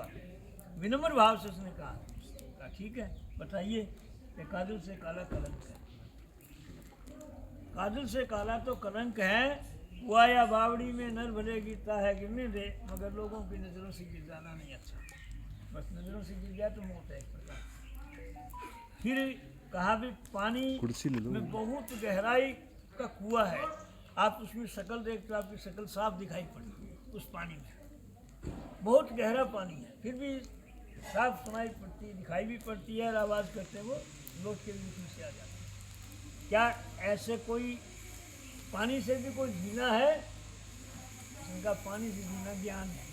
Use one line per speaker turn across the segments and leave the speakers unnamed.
कृपा। विनम्र भाव से उसने कहा ठीक है बताइए कि काजल से काला कलंक है। काजल से काला तो कलंक है, हुआ या बावड़ी में नर भले गिरता है गिरने दे, मगर लोगों की नज़रों से गिर जाना नहीं अच्छा। बस नज़रों से गिर जाए तो मौत है एक प्रकार। फिर कहा भी पानी में बहुत गहराई का कुआं है, आप उसमें शक्ल देखते हो आपकी शक्ल साफ दिखाई पड़ती है उस पानी में, बहुत गहरा पानी है फिर भी साफ सुनाई पड़ती है, दिखाई भी पड़ती है और आवाज़ करते हैं वो लोग के बीच में से आ जाते हैं। क्या ऐसे कोई पानी से भी कोई जीना है? उनका पानी से जीना ज्ञान है,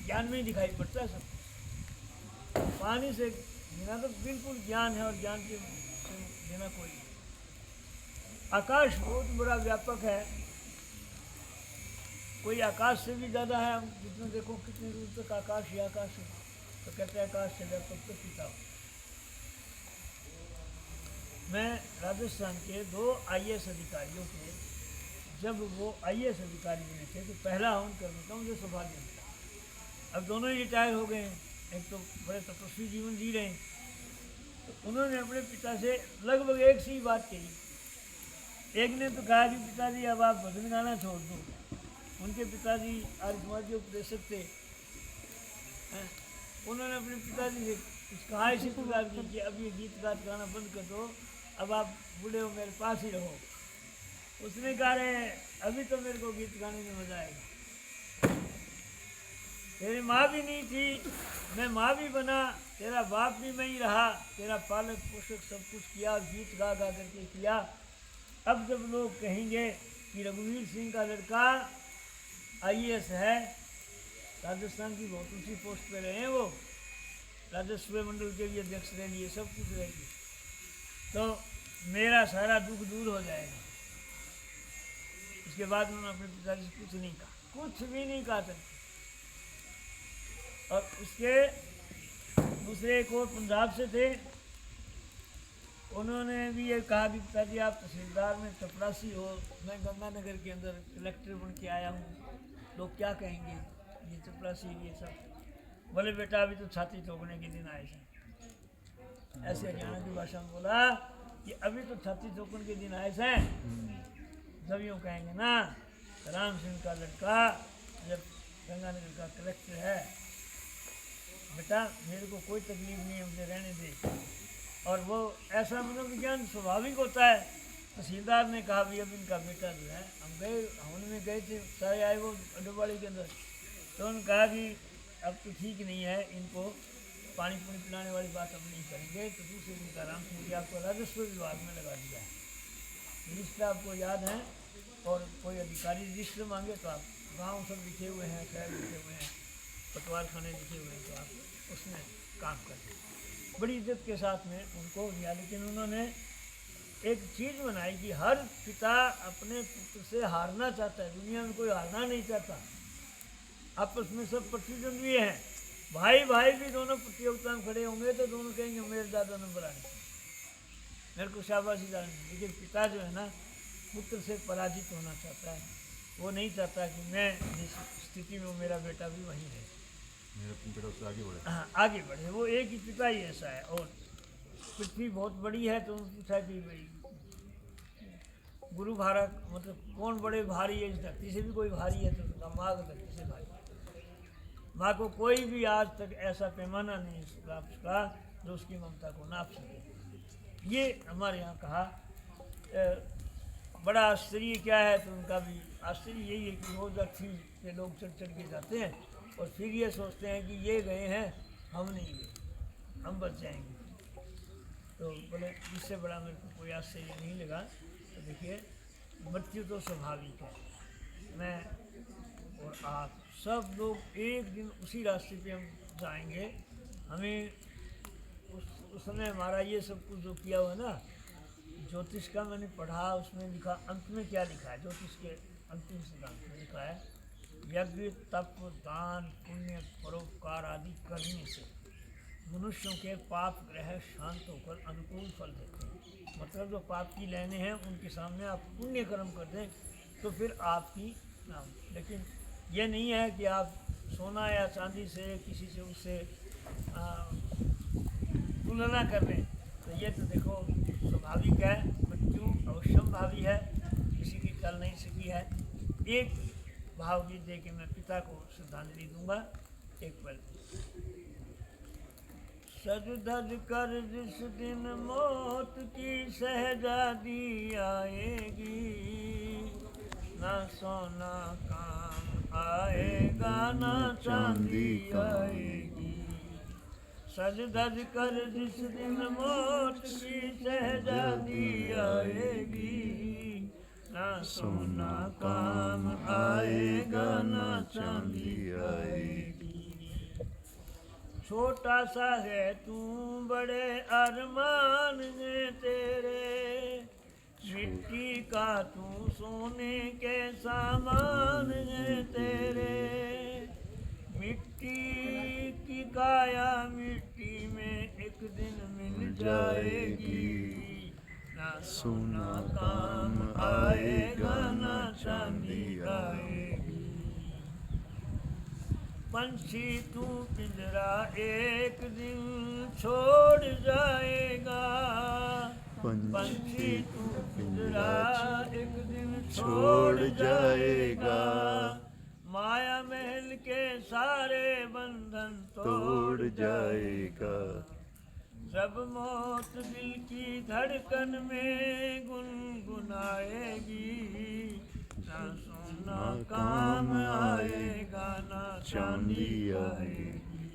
ज्ञान में ही दिखाई पड़ता है सब कुछ। पानी से जीना तो बिल्कुल ज्ञान है और ज्ञान के जीना कोई नहीं। आकाश बहुत बड़ा व्यापक है, कोई आकाश से भी ज़्यादा है, हम जितने देखो कितनी दूर तक आकाश ही आकाश है, तो कहते हैं आकाश से व्यापक तो पिता हो। मैं राजस्थान के 2 IAS अधिकारियों के, जब वो IAS अधिकारी बने थे तो पहला हवन करने का मुझे सौभाग्य मिला। अब दोनों ही रिटायर हो गए हैं, एक तो बड़े तपस्वी जीवन जी रहे हैं, तो उन्होंने अपने पिता से लगभग एक सी बात कही। एक ने तो कहा कि पिताजी अब आप भजन गाना छोड़ दो। उनके पिताजी आर्य समाज के उपदेशक थे, उन्होंने अपने पिताजी से कुछ कहा इसी प्रकार की कि अब ये गीत गात गाना बंद कर दो, अब आप बूढ़े हो मेरे पास ही रहो। उसने कहा रहे अभी तो मेरे को गीत गाने में मजा आएगा, तेरी माँ भी नहीं थी मैं माँ भी बना, तेरा बाप भी मैं ही रहा, तेरा पालक पोषक सब कुछ किया, गीत गा गा करके किया। अब जब लोग कहेंगे कि रघुवीर सिंह का लड़का IAS है, राजस्थान की बहुत ऊंची पोस्ट पे रहे हैं वो, राजस्व मंडल के भी अध्यक्ष रह लिए, सब कुछ रहेगी, तो मेरा सारा दुख दूर हो जाएगा। उसके बाद उन्होंने अपने पिताजी से कुछ नहीं कहा, कुछ भी नहीं कहा था। और उसके दूसरे एक और पंजाब से थे, उन्होंने भी ये कहा कि पिताजी आप तहसीलदार में चपरासी हो, मैं गंगानगर के अंदर कलेक्टर बन के आया हूँ, लोग क्या कहेंगे ये चपरासी ये सब। बोले बेटा अभी तो छाती ठोकने के दिन आए थे, ऐसे हरियाणा की भाषा में बोला कि अभी तो छाती ठोकने के दिन आए थे। जब यूँ कहेंगे ना राम सिंह का लड़का जब गंगानगर का कलेक्टर है, बेटा मेरे को कोई तकलीफ नहीं है, मुझे रहने दे। और वो ऐसा मनोविज्ञान स्वाभाविक होता है। तहसीलदार ने कहा भाई अब इनका बेटा जो है, हम गए हमने में गए थे सारे आए वो अडोबाड़ी के अंदर, तो उन्होंने कहा कि अब तो ठीक नहीं है, इनको पानी पुनी पिलाने वाली बात अब नहीं करेंगे। तो दूसरे दिन का राम सिंह जी आपको राजस्व विभाग में लगा दिया है, रजिस्टर आपको याद है, और कोई अधिकारी रजिस्टर मांगे तो आप गाँव सब लिखे हुए हैं, शहर लिखे हुए हैं, पटवार खाने लिखे हुए हैं, तो आप उसमें काम करें। बड़ी इज्जत के साथ में उनको दिया, लेकिन उन्होंने एक चीज़ बनाई कि हर पिता अपने पुत्र से हारना चाहता है, दुनिया में कोई हारना नहीं चाहता, आपस में सब प्रतिद्वंद्वी हैं, भाई भाई भी दोनों प्रतियोगिता में खड़े होंगे तो दोनों कहेंगे मेरे ज़्यादा नंबर आने, मेरे को शाबाशी डालनी। लेकिन पिता जो है ना पुत्र से पराजित होना चाहता है, वो नहीं चाहता कि मैं जिस स्थिति में मेरा बेटा भी वहीं रहे,
मेरा बेटा उससे आगे बढ़े।
हाँ आगे बढ़े, वो एक ही पिता ही ऐसा है। और पृथ्वी बहुत बड़ी है तो पूछा कि भाई गुरु भारत मतलब कौन बड़े भारी है, इस धरती से भी कोई भारी है तो माँ को धरती से भारी। माँ को कोई भी आज तक ऐसा पैमाना नहीं प्राप्त सका जो उसकी ममता को नाप सके। ये हमारे यहाँ कहा बड़ा आश्चर्य क्या है, तो उनका भी आश्चर्य यही है कि रोज अर्थी के लोग चढ़ चढ़ के जाते हैं और फिर ये सोचते हैं कि ये गए हैं हम नहीं गए, हम बच जाएंगे। तो बोले इससे बड़ा मेरे को कोई आश्चर्य नहीं लगा। तो देखिए मृत्यु तो स्वाभाविक है, मैं और आप सब लोग एक दिन उसी रास्ते पे हम जाएंगे। हमें उस समय हमारा ये सब कुछ जो किया हुआ है ना, ज्योतिष का मैंने पढ़ा, उसमें लिखा अंत में क्या लिखा है, ज्योतिष के अंतिम सिद्धांत में लिखा है यज्ञ तप दान पुण्य परोपकार आदि करने से मनुष्यों के पाप ग्रह शांत होकर अनुकूल फल देते हैं। मतलब जो पाप की लेने हैं उनके सामने आप पुण्य कर्म कर दें तो फिर आपकी नाम। लेकिन ये नहीं है कि आप सोना या चांदी से किसी से उससे तुलना कर लें तो ये तो देखो स्वाभाविक है, मृत्यु अवश्यंभावी है, किसी की टल नहीं सकी है। एक भावगीत दे के मैं पिता को श्रद्धांजलि दूंगा। एक पल। सज धज कर जिस दिन मौत की सहजादी आएगी, ना सोना काम आएगा ना चांदी आएगी। सज धज कर जिस दिन मौत की सहजादी आएगी, ना सोना काम आएगा ना चांदी आएगी। छोटा सा है तू बड़े अरमान है तेरे, मिट्टी का तू सोने के सामान है तेरे। मिट्टी की काया मिट्टी में एक दिन मिल जाएगी, ना सोना काम आएगा ना चांदी आएगी। पंछी तू पिंजरा एक दिन छोड़ जाएगा, पंछी तू पिंजरा एक दिन छोड़ जाएगा। माया महल के सारे बंधन तोड़ जाएगा। जब मौत दिल की धड़कन में गुनगुनाएगी, ना सोना काम आएगा ना चांदी आएगी।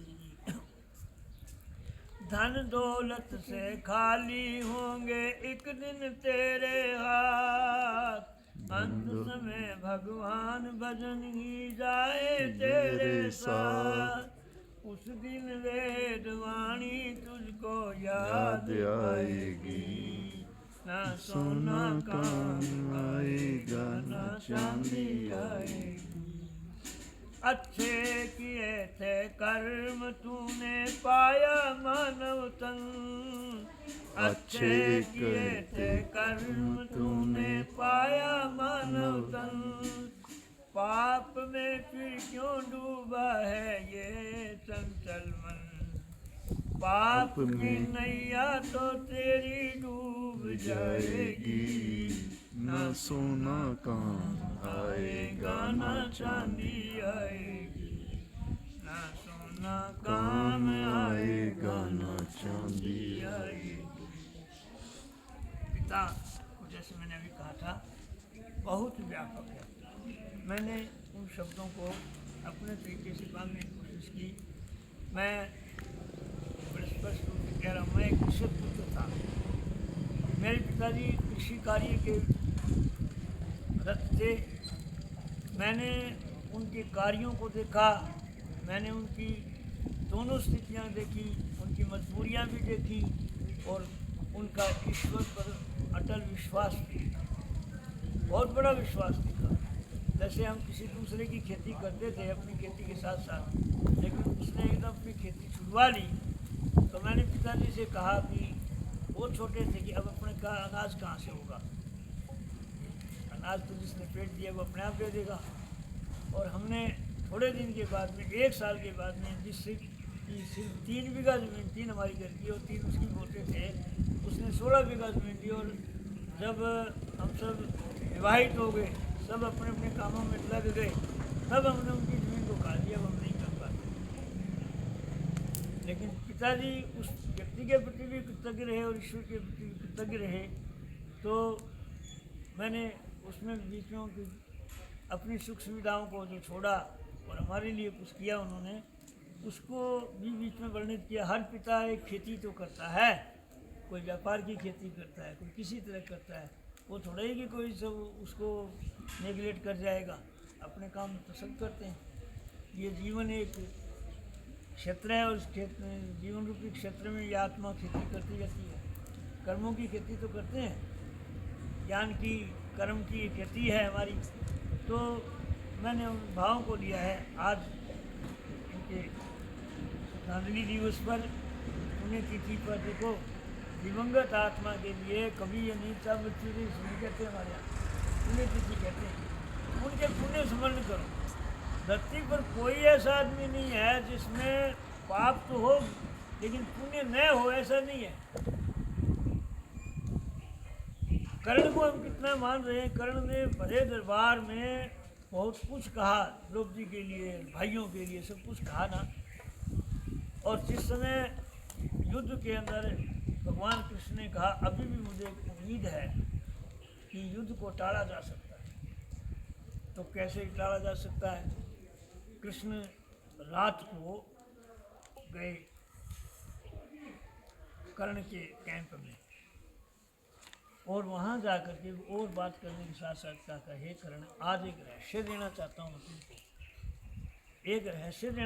धन दौलत से खाली होंगे एक दिन तेरे हाथ, अंत समय भगवान भजन ही जाए तेरे साथ। उस दिन वेदवाणी तुझको याद आएगी, ना सोना काम आएगा ना चांदी आएगी। अच्छे किए थे कर्म तूने पाया मानव तन, अच्छे किए थे कर्म तूने पाया मानव तन। पाप में फिर क्यों डूबा है ये चंचल मन, पाप की नैया तो तेरी डूब जाएगी।
ना सोना काम
आएगा ना चांदी आएगी, ना सोना काम आएगा ना चांदी आएगी। पिता को जैसे मैंने अभी कहा था बहुत व्यापक है। मैंने उन शब्दों को अपने तरीके से बांधने की कोशिश की। मैं बड़े स्पष्ट रूप से कह रहा हूँ, मैं एक कृषक पुत्र था। मेरे पिताजी कृषि कार्य के रत थे। मैंने उनके कार्यों को देखा, मैंने उनकी दोनों स्थितियाँ देखी, उनकी मजबूरियाँ भी देखी और उनका ईश्वर पर अटल विश्वास भी, बहुत बड़ा विश्वास दिखा। जैसे हम किसी दूसरे की खेती करते थे अपनी खेती के साथ साथ, लेकिन उसने एकदम अपनी खेती छुड़वा ली। तो मैंने पिताजी से कहा कि वो छोटे थे कि अब अपने का अनाज कहाँ से होगा, अनाज तो जिसने पेट दिया वो अपने आप दे देगा। और हमने थोड़े दिन के बाद में, एक साल के बाद में, जिससे कि सिर्फ 3 बीघा ज़मीन, 3 हमारी घर की और 3 उसकी बोते थे, उसने 16 बीघा ज़मीन दी। और जब हम सब विवाहित हो गए, सब अपने अपने कामों में लग गए, तब हमने उनकी ज़मीन को खा लिया, हम नहीं कर पाते। लेकिन पिताजी उस व्यक्ति के प्रति भी कृतज्ञ रहे और ईश्वर के प्रति भी कृतज्ञ रहे। तो मैंने उसमें बीच में अपनी सुख सुविधाओं को जो छोड़ा और हमारे लिए कुछ किया उन्होंने, उसको भी बीच में वर्णित किया। हर पिता एक खेती तो करता है, कोई व्यापार की खेती करता है, कोई किसी तरह करता है। वो थोड़ा ही कि कोई सब उसको नेगलेक्ट कर जाएगा, अपने काम तो सब करते हैं। ये जीवन एक क्षेत्र है और इस क्षेत्र में, जीवन रूपी क्षेत्र में ये आत्मा खेती करती रहती है। कर्मों की खेती तो करते हैं, ज्ञान की, कर्म की खेती है हमारी। तो मैंने उन भावों को लिया है। आज इनके श्रद्धांजलि दिवस पर, पुण्यतिथि पर, देखो दिवंगत आत्मा के लिए कभी ये नीचा मृत्यु नहीं कहते हमारे यहाँ, पुण्यतिथि कहते हैं। उनके पुण्य स्मरण करो, धरती पर कोई ऐसा आदमी नहीं है जिसमें पाप तो हो लेकिन पुण्य न हो, ऐसा नहीं है। कर्ण को हम कितना मान रहे हैं। कर्ण ने भरे दरबार में बहुत कुछ कहा, द्रौपदी के लिए, भाइयों के लिए, सब कुछ कहा ना। और जिस समय युद्ध के अंदर भगवान कृष्ण ने कहा अभी भी मुझे एक उम्मीद है कि युद्ध को टाला जा सकता है, तो कैसे टाला जा सकता है? कृष्ण रात को गए कर्ण के कैंप में और वहाँ जा कर के और बात करने के साथ साथ कहा, हे कर्ण, आज एक रहस्य देना चाहता हूँ तुमको, एक रहस्य देना